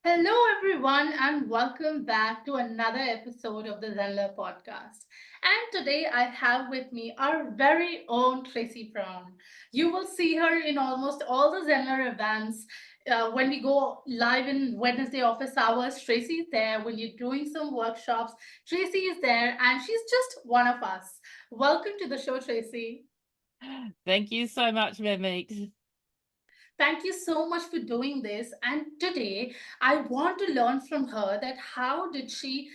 Hello, everyone, and welcome back to another episode of the Zenler podcast. And today I have with me our very own Tracy Brown. You will see her in almost all the Zenler events. When we go live in Wednesday office hours, Tracy is there. When you're doing some workshops, Tracy is there, and she's just one of us. Welcome to the show, Tracy. Thank you so much, Mehmeet. Thank you so much for doing this. And today I want to learn from her that how did she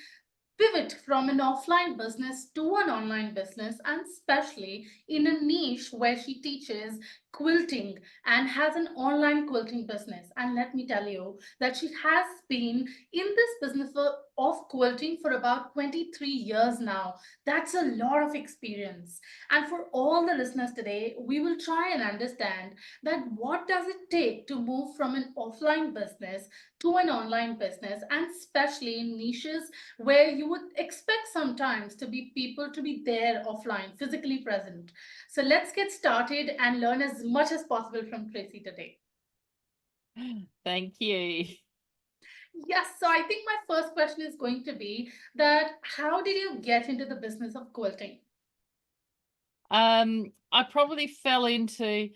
pivot from an offline business to an online business, and especially in a niche where she teaches quilting and has an online quilting business. And let me tell you that she has been in this business of quilting for about 23 years now. That's a lot of experience. And for all the listeners today, we will try and understand that what does it take to move from an offline business to an online business, and especially in niches where you would expect sometimes to be people to be there offline, physically present. So let's get started and learn as much as possible from Tracy today. Thank you. Yes, so I think my first question is going to be that how did you get into the business of quilting? I probably fell into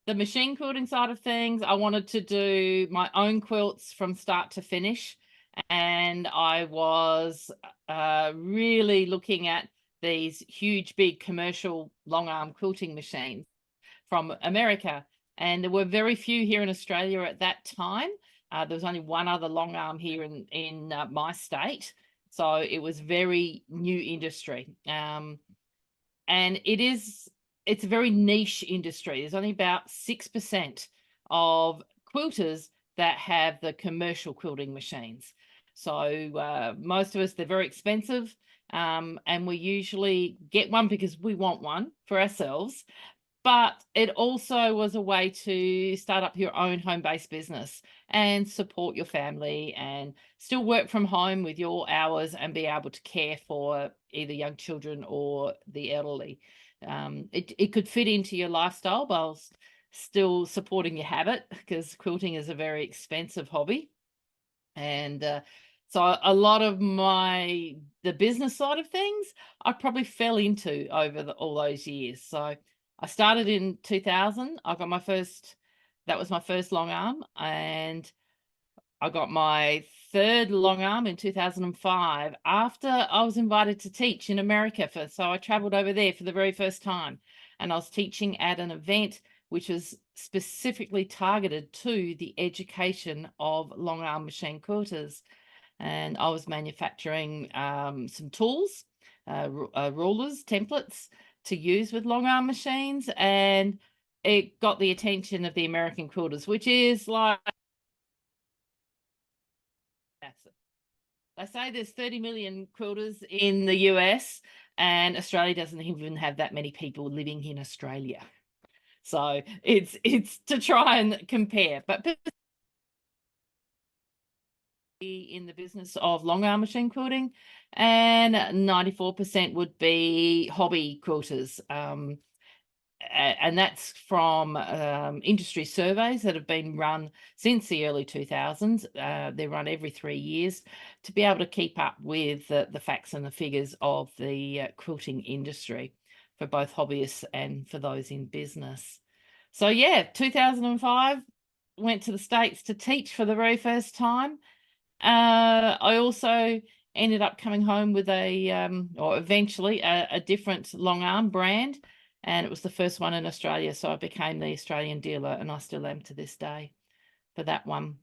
the machine quilting side of things. I wanted to do my own quilts from start to finish, and I was really looking at these huge, big commercial long arm quilting machines from America. And there were very few here in Australia at that time. There was only one other long arm here in my state. So it was very new industry. And it's a very niche industry. There's only about 6% of quilters that have the commercial quilting machines. So most of us, they're very expensive. And we usually get one because we want one for ourselves, but it also was a way to start up your own home-based business and support your family and still work from home with your hours and be able to care for either young children or the elderly. It could fit into your lifestyle while still supporting your habit, because quilting is a very expensive hobby. And so a lot of the business side of things, I probably fell into over all those years. So I started in 2000. I got my first, that was my first long arm. And I got my third long arm in 2005 after I was invited to teach in America. So I traveled over there for the very first time. And I was teaching at an event which was specifically targeted to the education of long arm machine quilters. And I was manufacturing some tools, rulers, templates to use with long arm machines. And it got the attention of the American quilters, which is like, they say there's 30 million quilters in the US, and Australia doesn't even have that many people living in Australia. So it's to try and compare. But in the business of long arm machine quilting, and 94% would be hobby quilters. And that's from industry surveys that have been run since the early 2000s. They're run every 3 years to be able to keep up with the facts and the figures of the quilting industry for both hobbyists and for those in business. So yeah, 2005, went to the States to teach for the very first time. I also ended up coming home with or eventually a different long arm brand, and it was the first one in Australia. So I became the Australian dealer, and I still am to this day for that one.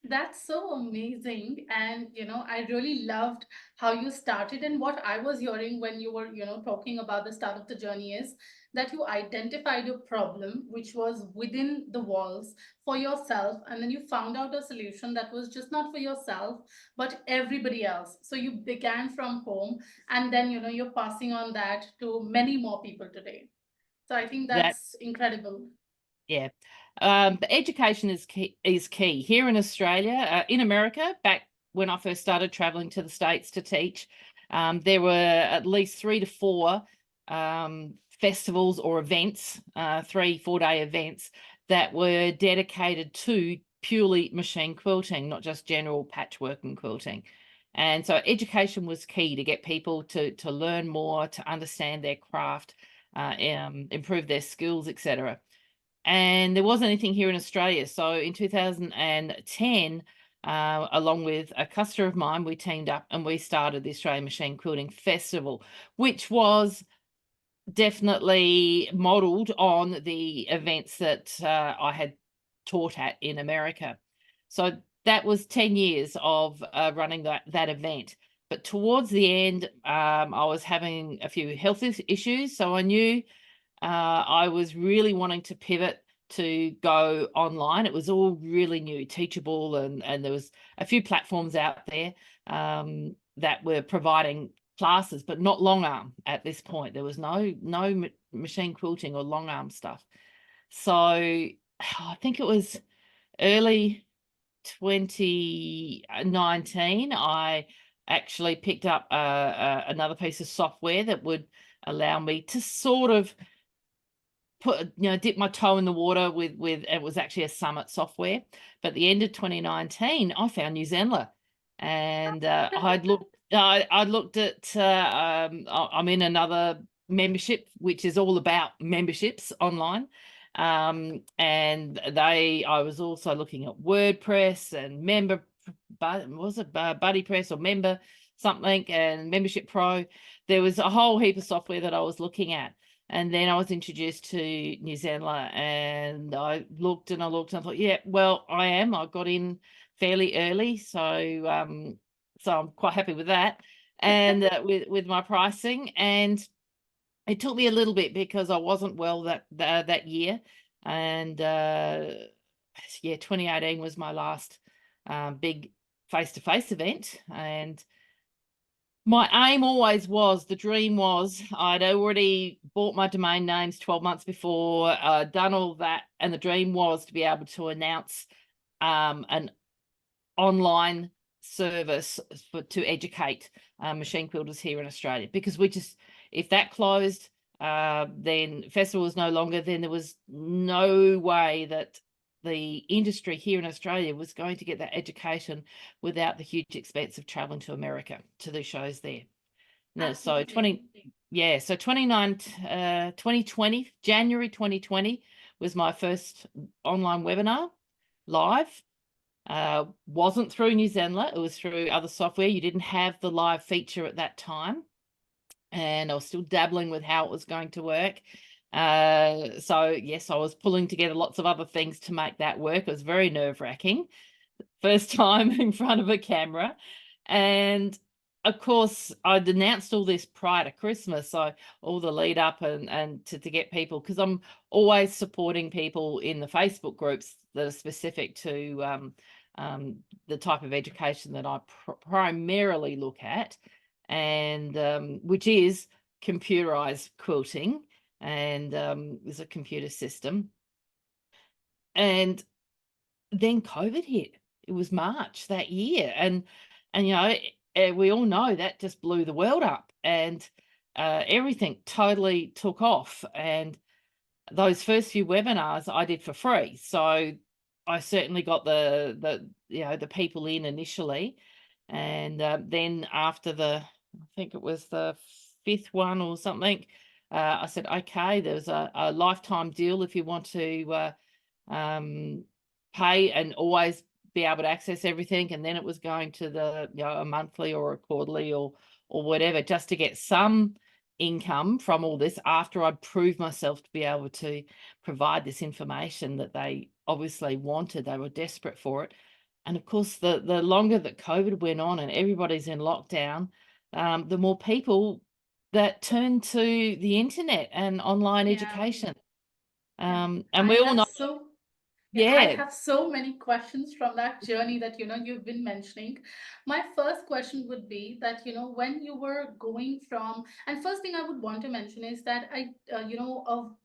That's so amazing. And, I really loved how you started. And what I was hearing when you were, talking about the start of the journey is that you identified your problem, which was within the walls for yourself. And then you found out a solution that was just not for yourself, but everybody else. So you began from home, and then, you're passing on that to many more people today. So I think That that's incredible. Yeah. The education is key here in Australia. In America, back when I first started traveling to the States to teach, there were at least 3 to 4 festivals or events, 3 4 day events that were dedicated to purely machine quilting, not just general patchwork and quilting. And so education was key to get people to learn more, to understand their craft, improve their skills, etc. And there wasn't anything here in Australia. So in 2010, along with a customer of mine, we teamed up and we started the Australian Machine Quilting Festival, which was definitely modeled on the events that I had taught at in America. So that was 10 years of running that event. But towards the end, I was having a few health issues. So I knew I was really wanting to pivot to go online. It was all really new, Teachable, and there was a few platforms out there that were providing classes, but not long arm at this point. There was no machine quilting or long arm stuff. So I think it was early 2019. I actually picked up another piece of software that would allow me to sort of dip my toe in the water with it was actually a Summit software. But at the end of 2019, I found New Zenler, and I looked at I'm in another membership which is all about memberships online. And I was also looking at WordPress and member, was it Buddy Press or member something, and Membership Pro. There was a whole heap of software that I was looking at. And then I was introduced to New Zenler, and I looked and I thought, yeah, well, I got in fairly early, so so I'm quite happy with that, and with my pricing. And it took me a little bit because I wasn't well that year, and yeah, 2018 was my last big face-to-face event. And my aim always was, the dream was, I'd already bought my domain names 12 months before, done all that, and the dream was to be able to announce an online service to educate machine quilters here in Australia. Because if that closed, then festival was no longer, then there was no way that the industry here in Australia was going to get that education without the huge expense of traveling to America to the shows there. No, so Absolutely. so 2020, January 2020 was my first online webinar live. Wasn't through New Zenler, it was through other software. You didn't have the live feature at that time, and I was still dabbling with how it was going to work. So yes, I was pulling together lots of other things to make that work. It was very nerve-wracking, first time in front of a camera. And of course, I'd announced all this prior to Christmas, so all the lead up and to get people, because I'm always supporting people in the Facebook groups that are specific to the type of education that I primarily look at, and which is computerized quilting, and is a computer system. And then COVID hit. It was March that year, and we all know that just blew the world up, and everything totally took off. And those first few webinars I did for free, so I certainly got the people in initially, and then after I think it was the fifth one or something, I said, okay, there's a lifetime deal if you want to pay and always be able to access everything. And then it was going to a monthly or a quarterly or whatever, just to get some income from all this after I'd proved myself to be able to provide this information that they obviously wanted. They were desperate for it. And of course, the longer that COVID went on and everybody's in lockdown, the more people that turn to the internet and online Yeah. education. Yeah. And we all know, Yeah, I yeah, have so many questions from that journey that you've been mentioning. My first question would be that when you were going from, and first thing I would want to mention is that a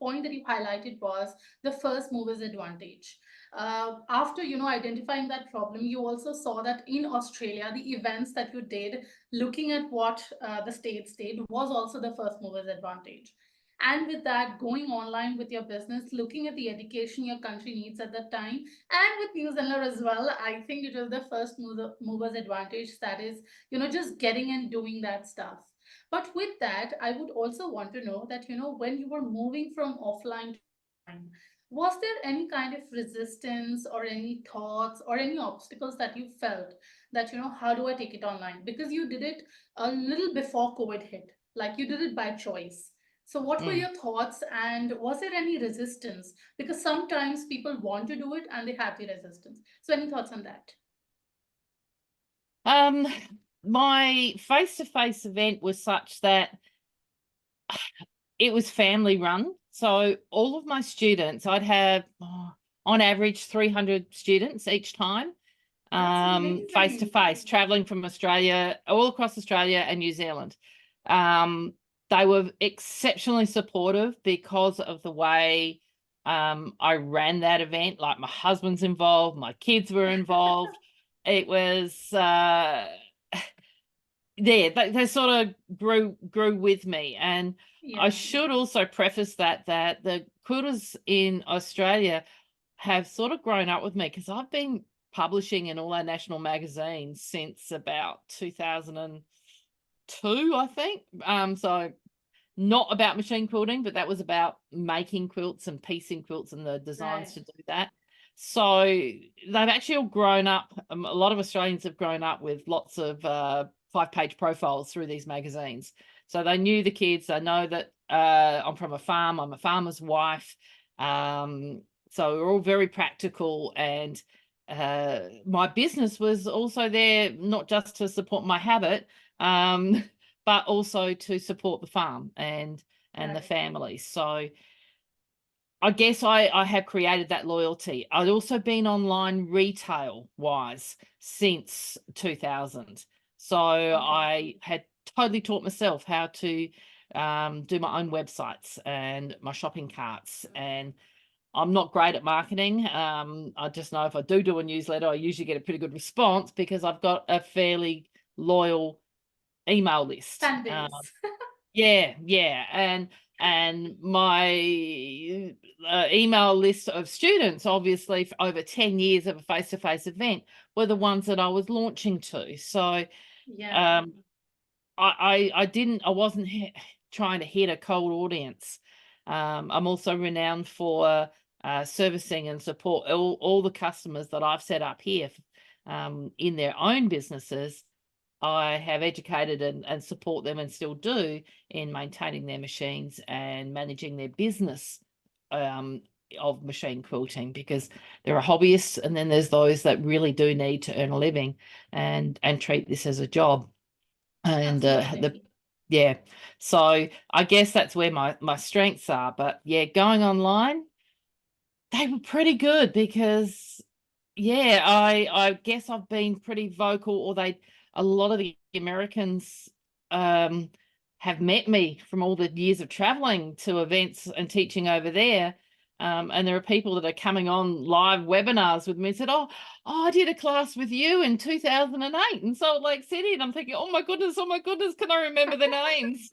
point that you highlighted was the first mover's advantage. After identifying that problem, you also saw that in Australia, the events that you did, looking at what the states did, was also the first mover's advantage. And with that, going online with your business, looking at the education your country needs at that time, and with New Zealand as well, I think it was the first mover's advantage. That is, just getting and doing that stuff. But with that, I would also want to know that, when you were moving from offline to online, was there any kind of resistance or any thoughts or any obstacles that you felt that, how do I take it online? Because you did it a little before COVID hit, like you did it by choice. So, what were Mm. your thoughts, and was there any resistance? Because sometimes people want to do it and they have the resistance. So, any thoughts on that? Um, my face-to-face event was such that it was family run. So all of my students, I'd have on average 300 students each time, That's face to amazing. face, traveling from Australia, all across Australia and New Zealand. Um, they were exceptionally supportive because of the way I ran that event. Like my husband's involved, my kids were involved. It was they sort of grew with me. And I Yeah, should also preface that the quilters in Australia have sort of grown up with me, because I've been publishing in all our national magazines since about 2002, I think. So not about machine quilting, but that was about making quilts and piecing quilts and the designs right, to do that. So they've actually all grown up. A lot of Australians have grown up with lots of 5-page profiles through these magazines. So they knew the kids. They know that I'm from a farm. I'm a farmer's wife. So we're all very practical. And my business was also there, not just to support my habit, but also to support the farm and the right. family. So I guess I have created that loyalty. I'd also been online retail wise since 2000. So Okay. I had totally taught myself how to do my own websites and my shopping carts. And I'm not great at marketing. I just know if I do a newsletter, I usually get a pretty good response because I've got a fairly loyal email list. Fan base. Yeah, yeah, and my email list of students, obviously, for over 10 years of a face-to-face event, were the ones that I was launching to. So Yeah, um, I wasn't trying to hit a cold audience. I'm also renowned for servicing and support all the customers that I've set up here in their own businesses. I have educated and support them, and still do, in maintaining their machines and managing their business um, of machine quilting, because there are hobbyists and then there's those that really do need to earn a living and treat this as a job. And absolutely. yeah, so I guess that's where my strengths are. But yeah, going online, they were pretty good because yeah, I guess I've been pretty vocal, or a lot of the Americans um have met me from all the years of traveling to events and teaching over there. And there are people that are coming on live webinars with me and said, I did a class with you in 2008 in Salt Lake City. And I'm thinking, oh my goodness, can I remember the names?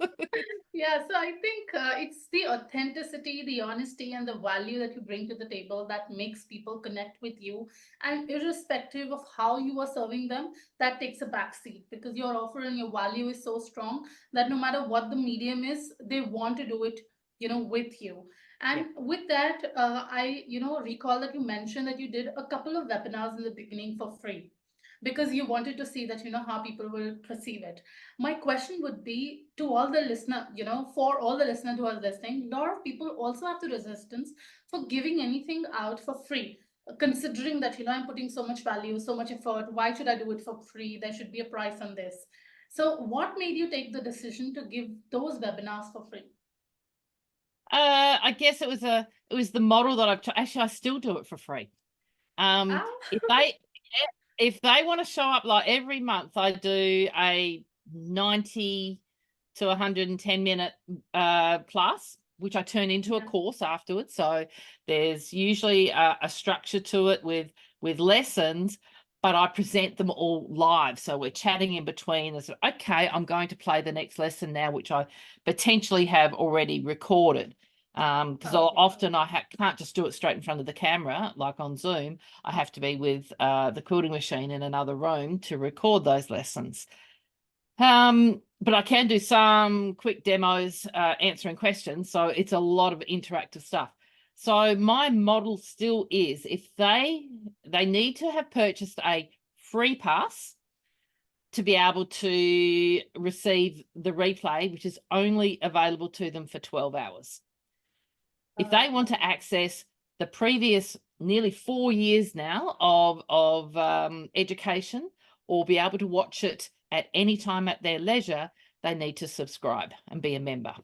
Yeah, so I think it's the authenticity, the honesty, and the value that you bring to the table that makes people connect with you. And irrespective of how you are serving them, that takes a backseat because your offer and your value is so strong that no matter what the medium is, they want to do it, with you. Yeah. And with that, I, recall that you mentioned that you did a couple of webinars in the beginning for free because you wanted to see that, how people will perceive it. My question would be to all the listener, for all the listeners who are listening, a lot of people also have the resistance for giving anything out for free, considering that, I'm putting so much value, so much effort. Why should I do it for free? There should be a price on this. So, what made you take the decision to give those webinars for free? I guess it was the model that actually I still do it for free. Oh, If they want to show up, like every month, I do a 90 to 110-minute class, which I turn into a yeah, course afterwards. So there's usually a structure to it with lessons. but I present them all live. So we're chatting in between. And so, okay, I'm going to play the next lesson now, which I potentially have already recorded. Because Okay. often I can't just do it straight in front of the camera, like on Zoom. I have to be with the quilting machine in another room to record those lessons. But I can do some quick demos, answering questions. So it's a lot of interactive stuff. So my model still is, if they need to have purchased a free pass to be able to receive the replay, which is only available to them for 12 hours. If they want to access the previous nearly 4 years now of education, or be able to watch it at any time at their leisure, they need to subscribe and be a member.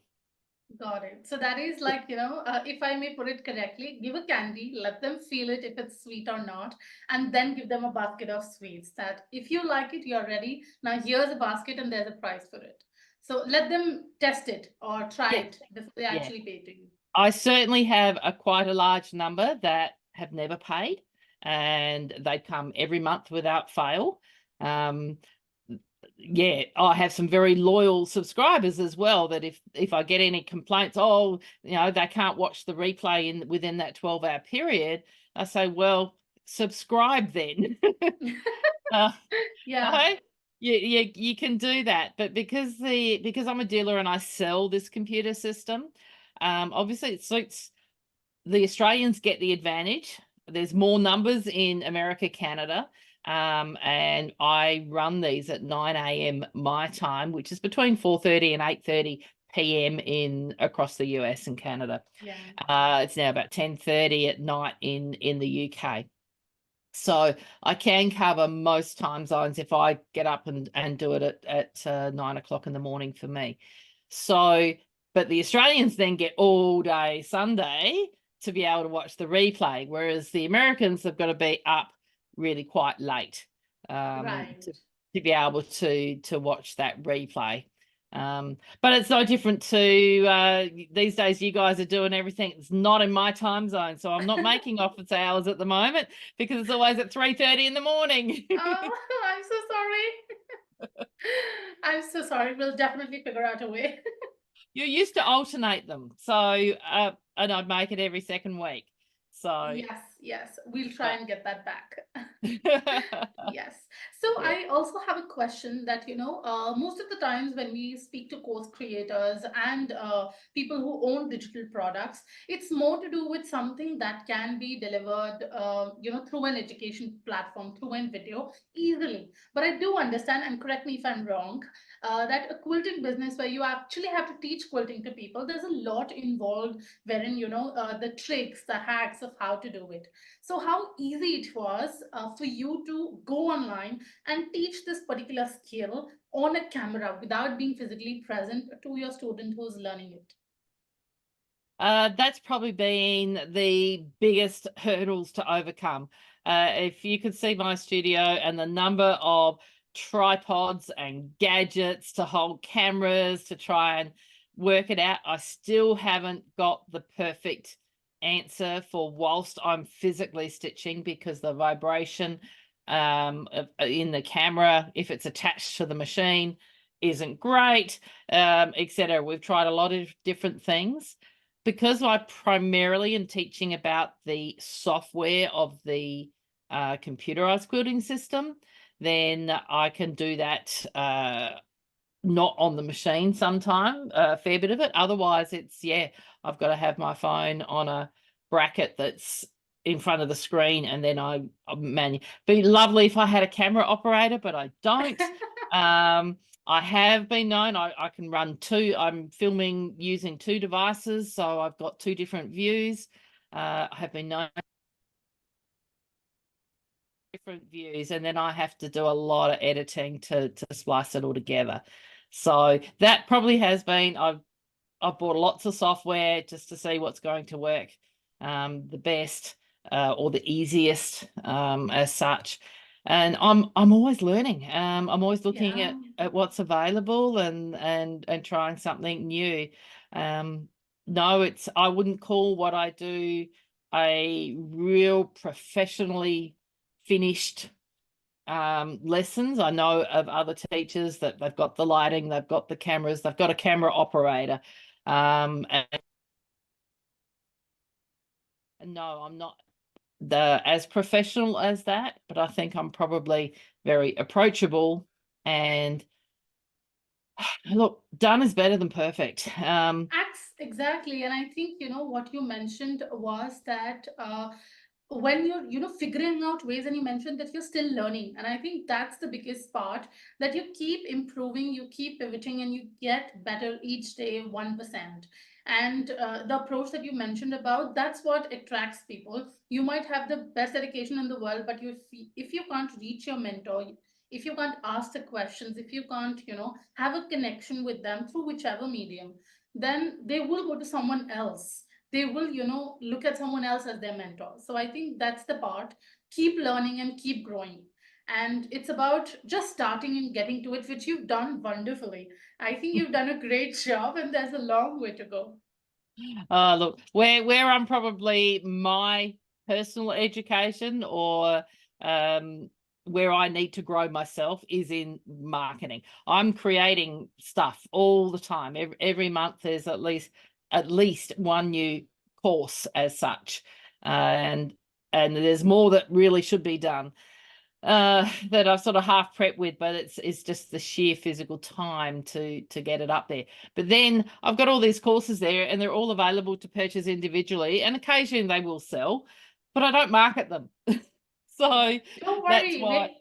Got it. So that is like, if I may put it correctly, give a candy, let them feel it if it's sweet or not, and then give them a basket of sweets that if you like it, you're ready. Now here's a basket and there's a prize for it. So let them test it or try Yeah, it before they yeah. actually pay to you. I certainly have quite a large number that have never paid, and they come every month without fail. Yeah, I have some very loyal subscribers as well, that if I get any complaints, they can't watch the replay within that 12-hour period, I say, well, subscribe then. uh, Yeah, no, you can do that. But because I'm a dealer and I sell this computer system, obviously it suits the Australians, get the advantage. There's more numbers in America, Canada, and I run these at 9 a.m. my time, which is between 4:30 and 8:30 p.m. in across the US and Canada. yeah. It's now about 10:30 at night in the UK. So I can cover most time zones if I get up and do it at 9 o'clock in the morning for me. So, but the Australians then get all day Sunday to be able to watch the replay, whereas the Americans have got to be up really quite late, Right. to be able to watch that replay. But it's no different to these days. You guys are doing everything. It's not in my time zone, so I'm not making office hours at the moment because it's always at 3:30 in the morning. Oh, I'm so sorry. I'm so sorry. We'll definitely figure out a way. You used to alternate them, so and I'd make it every second week. So, Yes, yes. We'll try but and get that back. Yes. So yeah. I also have a question that, most of the times when we speak to course creators and people who own digital products, it's more to do with something that can be delivered, through an education platform, through a video easily. But I do understand, and correct me if I'm wrong, that a quilting business where you actually have to teach quilting to people, there's a lot involved wherein, the tricks, the hacks of how to do it. So, how easy it was for you to go online and teach this particular skill on a camera without being physically present to your student who's learning it? That's probably been the biggest hurdles to overcome. If you could see my studio and the number of tripods and gadgets to hold cameras to try and work it out, I still haven't got the perfect answer for whilst I'm physically stitching, because the vibration in the camera, if it's attached to the machine, isn't great, etc. We've tried a lot of different things. Because I primarily am teaching about the software of the computerized quilting system, then I can do that not on the machine sometime, a fair bit of it. Otherwise, I've got to have my phone on a bracket that's in front of the screen, and then I be lovely if I had a camera operator, but I don't. I have been known, I can run two. I'm filming using two devices, so I've got two different views. I have been known different views, and then I have to do a lot of editing to splice it all together. So that probably has been, I've bought lots of software just to see what's going to work the best, or the easiest, as such. And I'm always learning. I'm always looking Yeah. at what's available and trying something new. No, I wouldn't call what I do a real professionally finished lessons. I know of other teachers that they've got the lighting, they've got the cameras, they've got a camera operator. And no, I'm not as professional as that, but I think I'm probably very approachable. And look, done is better than perfect. Exactly. And I think, what you mentioned was that when you're, figuring out ways, and you mentioned that you're still learning. And I think that's the biggest part, that you keep improving, you keep pivoting, and you get better each day, 1%. And the approach that you mentioned about, that's what attracts people. You might have the best education in the world, but if you can't reach your mentor, if you can't ask the questions, if you can't, have a connection with them through whichever medium, then they will go to someone else. They will, look at someone else as their mentor. So I think that's the part. Keep learning and keep growing. And it's about just starting and getting to it, which you've done wonderfully. I think you've done a great job, and there's a long way to go. Look, where I'm probably my personal education or where I need to grow myself is in marketing. I'm creating stuff all the time. Every month there's at least one new course as such, and there's more that really should be done that I've sort of half prepped with, but it's just the sheer physical time to get it up there. But then I've got all these courses there, and they're all available to purchase individually, and occasionally they will sell, but I don't market them. So Don't that's worry. why.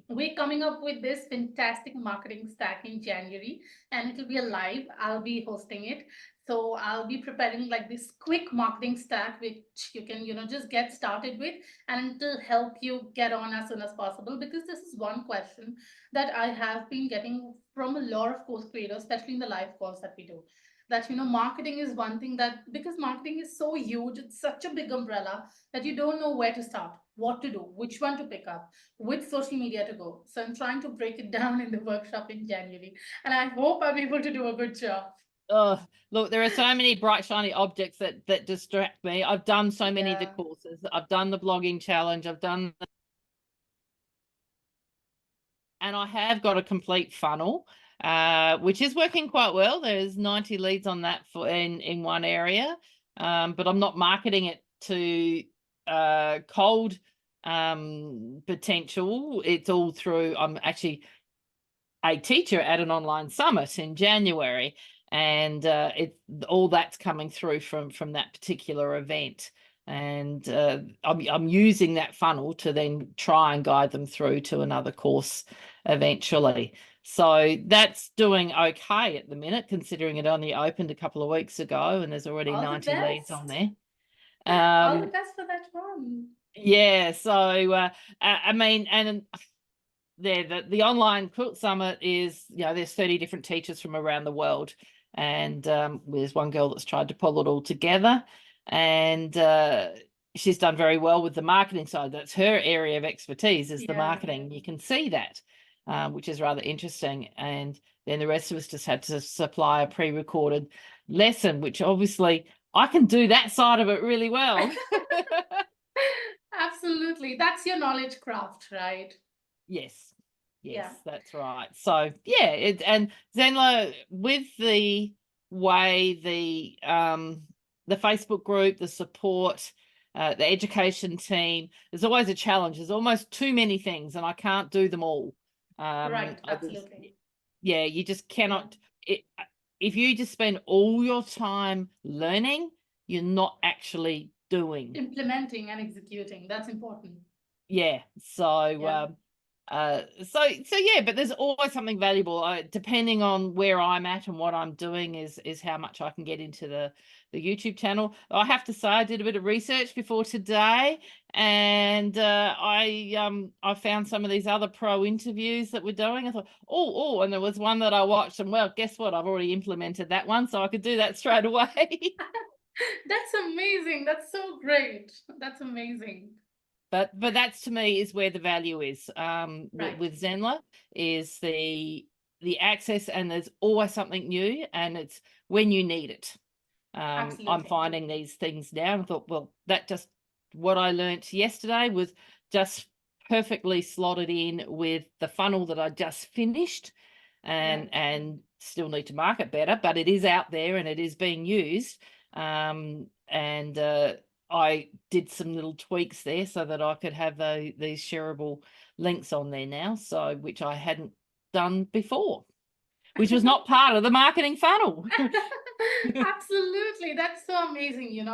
We're coming up with this fantastic marketing stack in January, and it'll be a live. I'll be hosting it. So I'll be preparing like this quick marketing stack, which you can, just get started with, and it'll help you get on as soon as possible. Because this is one question that I have been getting from a lot of course creators, especially in the live calls that we do. That, marketing is one thing, that because marketing is so huge, it's such a big umbrella that you don't know where to start, what to do, which one to pick up, which social media to go. So I'm trying to break it down in the workshop in January, and I hope I'm able to do a good job. Oh, look, there are so many bright, shiny objects that distract me. I've done so many of the Yeah, courses. I've done the blogging challenge. And I have got a complete funnel, which is working quite well. There's 90 leads on that for in one area, but I'm not marketing it to cold potential. It's all through. I'm actually a teacher at an online summit in January, and all that's coming through from that particular event. And I'm using that funnel to then try and guide them through to another course eventually. So that's doing okay at the minute, considering it only opened a couple of weeks ago and there's already all the 90 leads on best. there. All the Um, best for that one. yeah, so I mean, and there the online quilt summit is, there's 30 different teachers from around the world, and there's one girl that's tried to pull it all together, and she's done very well with the marketing side. That's her area of expertise, is the Yeah. marketing. You can see that, which is rather interesting. And then the rest of us just had to supply a pre-recorded lesson, which obviously I can do that side of it really well. Absolutely. That's your knowledge craft, right? Yes, yes, Yeah. that's right. So yeah, and Zenler, with the way the Facebook group, the support, the education team, there's always a challenge. There's almost too many things, and I can't do them all. Right. Absolutely. Yeah, you just Yeah. cannot. If you just spend all your time learning, you're not actually doing. Implementing and executing. That's important. Yeah, so Yeah. so yeah, but there's always something valuable. Depending on where I'm at and what I'm doing is how much I can get into the YouTube channel. I have to say, I did a bit of research before today, and I found some of these other pro interviews that we're doing. I thought, oh, and there was one that I watched, and well, guess what? I've already implemented that one, so I could do that straight away. That's amazing. That's so great. That's amazing. But that's, to me, is where the value is, Right. with Zenler, is the access, and there's always something new, and it's when you need it. I'm Absolutely. finding these things now, and I thought, well, that just what I learnt yesterday was just perfectly slotted in with the funnel that I just finished, Right. and still need to market better, but it is out there and it is being used. And I did some little tweaks there so that I could have these shareable links on there now, so which I hadn't done before, which was not part of the marketing funnel. Absolutely. That's so amazing, And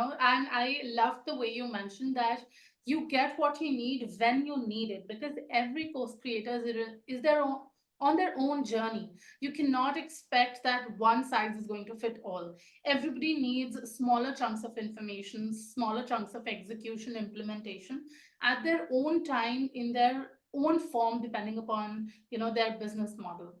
I love the way you mentioned that you get what you need when you need it, because every course creator is their own on their own journey. You cannot expect that one size is going to fit all. Everybody needs smaller chunks of information, smaller chunks of execution, implementation at their own time in their own form, depending upon, their business model.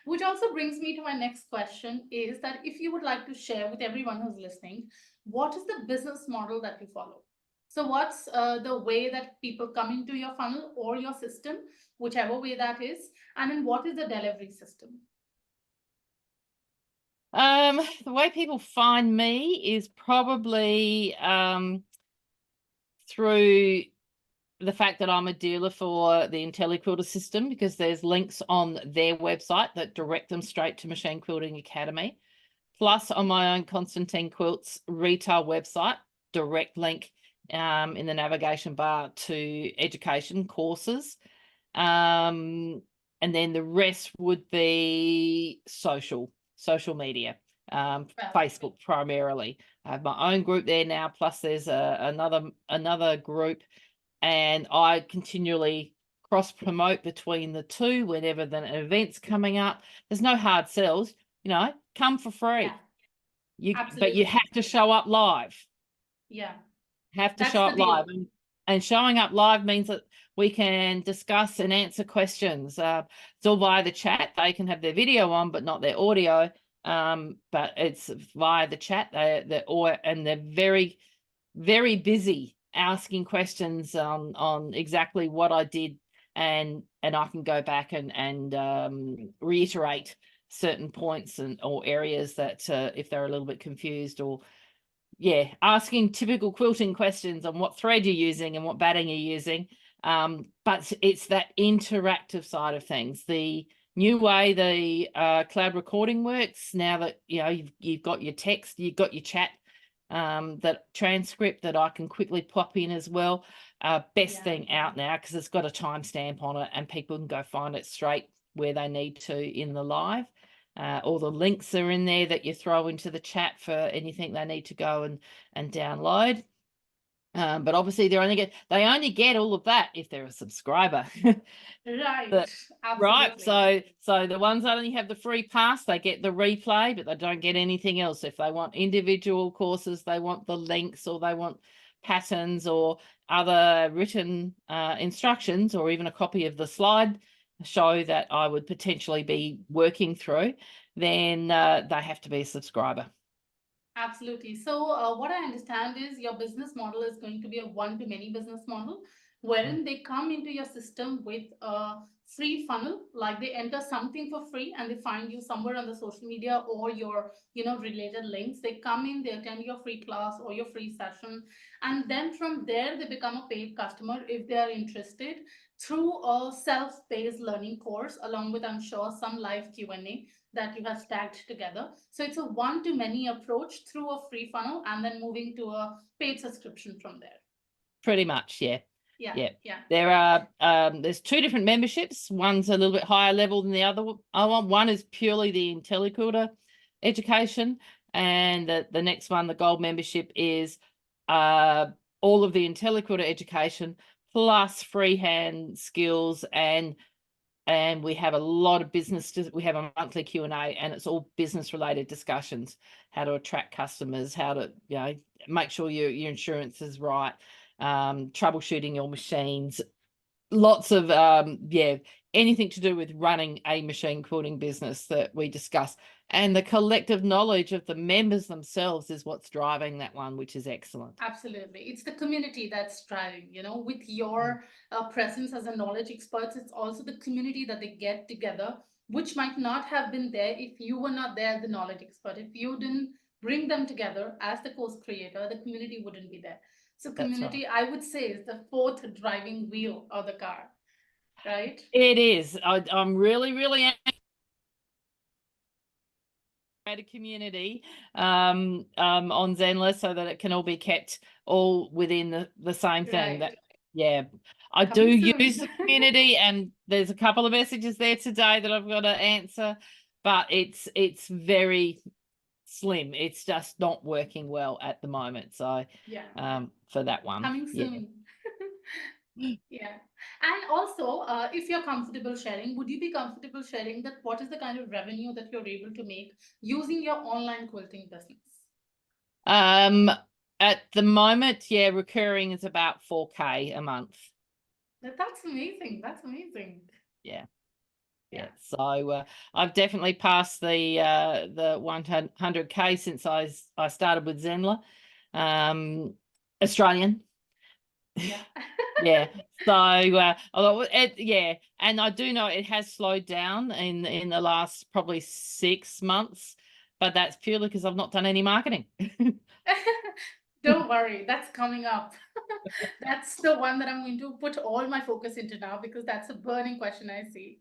Which also brings me to my next question is that if you would like to share with everyone who's listening, what is the business model that you follow? So, what's the way that people come into your funnel or your system, whichever way that is, and then what is the delivery system? The way people find me is probably through the fact that I'm a dealer for the IntelliQuilter system, because there's links on their website that direct them straight to Machine Quilting Academy. Plus, on my own Constantine Quilts retail website, direct link in the navigation bar to education courses. And then the rest would be social media, Well, Facebook primarily. I have my own group there now, plus there's another group, and I continually cross promote between the two whenever the event's coming up. There's no hard sells, come for yeah, free. But you have absolutely. to show up live. Yeah, Have to that's show the up live, deal. and showing up live means that we can discuss and answer questions. It's all via the chat. They can have their video on, but not their audio. But it's via the chat. They're very, very busy asking questions on exactly what I did, and I can go back and reiterate certain points or areas that if they're a little bit confused, or asking typical quilting questions on what thread you're using and what batting you're using. But it's that interactive side of things. The new way the cloud recording works now, that you've got your text, you've got your chat, that transcript that I can quickly pop in as well. Best Yeah, thing out now, because it's got a timestamp on it and people can go find it straight where they need to in the live. All the links are in there that you throw into the chat for anything they need to go and download. But obviously they only get all of that if they're a subscriber. right. The, right. Absolutely. So the ones that only have the free pass, they get the replay, but they don't get anything else. If they want individual courses, they want the links, or they want patterns or other written instructions, or even a copy of the slide show that I would potentially be working through, then they have to be a subscriber. Absolutely. So, what I understand is your business model is going to be a one to many business model, Mm. wherein they come into your system with a free funnel, like they enter something for free and they find you somewhere on the social media or your, related links. They come in, they attend your free class or your free session, and then from there they become a paid customer if they are interested through a self-paced learning course, along with, I'm sure, some live Q&A that you have stacked together. So it's a one to many approach through a free funnel and then moving to a paid subscription from there. Pretty much, yeah. Yeah, Yeah. yeah, There's two different memberships. One's a little bit higher level than the other one. One is purely the IntelliQuilter education, and the next one, the gold membership, is all of the IntelliQuilter education plus freehand skills, and we have a lot of we have a monthly Q&A, and it's all business related discussions: how to attract customers, how to make sure your insurance is right, troubleshooting your machines, lots of anything to do with running a machine quilting business that we discuss. And the collective knowledge of the members themselves is what's driving that one, which is excellent. absolutely. It's the community that's driving, with Mm. your presence as a knowledge experts. It's also the community that they get together, which might not have been there if you were not there as the knowledge expert. If you didn't bring them together as the course creator, the community wouldn't be there. So, That's right. community, I would say, is the fourth driving wheel of the car. right? It is. I'm really, really a community on Zenler so that it can all be kept all within the same thing. That Right. yeah, I do Coming soon. use the community, and there's a couple of messages there today that I've got to answer, but it's very slim. It's just not working well at the moment. So Yeah. for that one, Coming yeah. soon. Yeah. And also, if you're comfortable sharing, would you be comfortable sharing that what is the kind of revenue that you're able to make using your online quilting business? Um, at the moment, yeah, recurring is about 4K a month. That's amazing. That's amazing. Yeah. Yeah. Yeah, so I've definitely passed the 100K since I started with Zenler, Australian. Yeah. Yeah, so although yeah, and I do know it has slowed down in the last probably 6 months, but that's purely because I've not done any marketing. Don't worry, that's coming up. That's the one that I'm going to put all my focus into now because that's a burning question I see.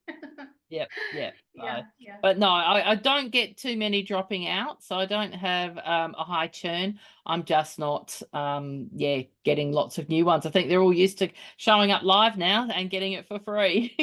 Yep, yep. So, Yeah, yeah. but no, I don't get too many dropping out, so I don't have a high churn. I'm just not yeah, getting lots of new ones. I think they're all used to showing up live now and getting it for free.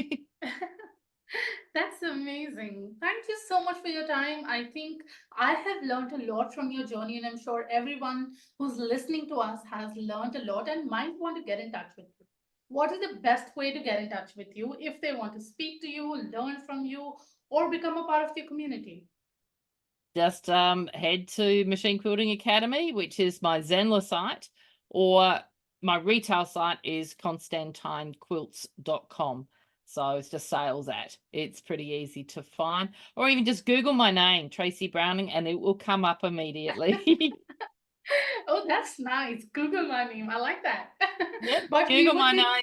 That's amazing. Thank you so much for your time. I think I have learned a lot from your journey, and I'm sure everyone who's listening to us has learned a lot and might want to get in touch with you. What is the best way to get in touch with you if they want to speak to you, learn from you, or become a part of your community? Just head to Machine Quilting Academy, which is my Zenler site, or my retail site is constantinequilts.com. So it's just sales at. It's pretty easy to find. Or even just Google my name, Tracey Browning, and it will come up immediately. Oh, that's nice. Google my name. I like that. Yep. But we Google would my be, name.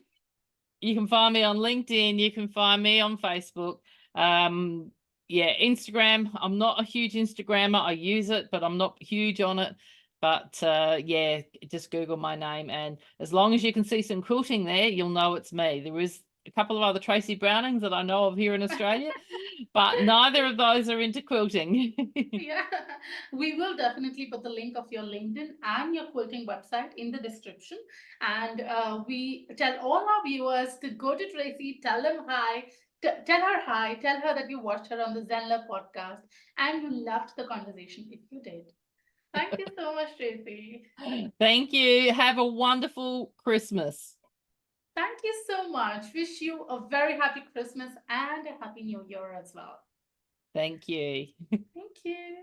You can find me on LinkedIn. You can find me on Facebook. Um, yeah, Instagram. I'm not a huge Instagrammer. I use it, but I'm not huge on it. But yeah, just Google my name, and as long as you can see some quilting there, you'll know it's me. There is a couple of other Tracy Brownings that I know of here in Australia, but neither of those are into quilting. yeah, we will definitely put the link of your LinkedIn and your quilting website in the description. And we tell all our viewers to go to Tracy, tell them hi, tell her hi, tell her that you watched her on the Zenler podcast and you loved the conversation if you did. Thank you so much, Tracy. Thank you. Have a wonderful Christmas. Thank you so much. Wish you a very happy Christmas and a happy New Year as well. Thank you. Thank you.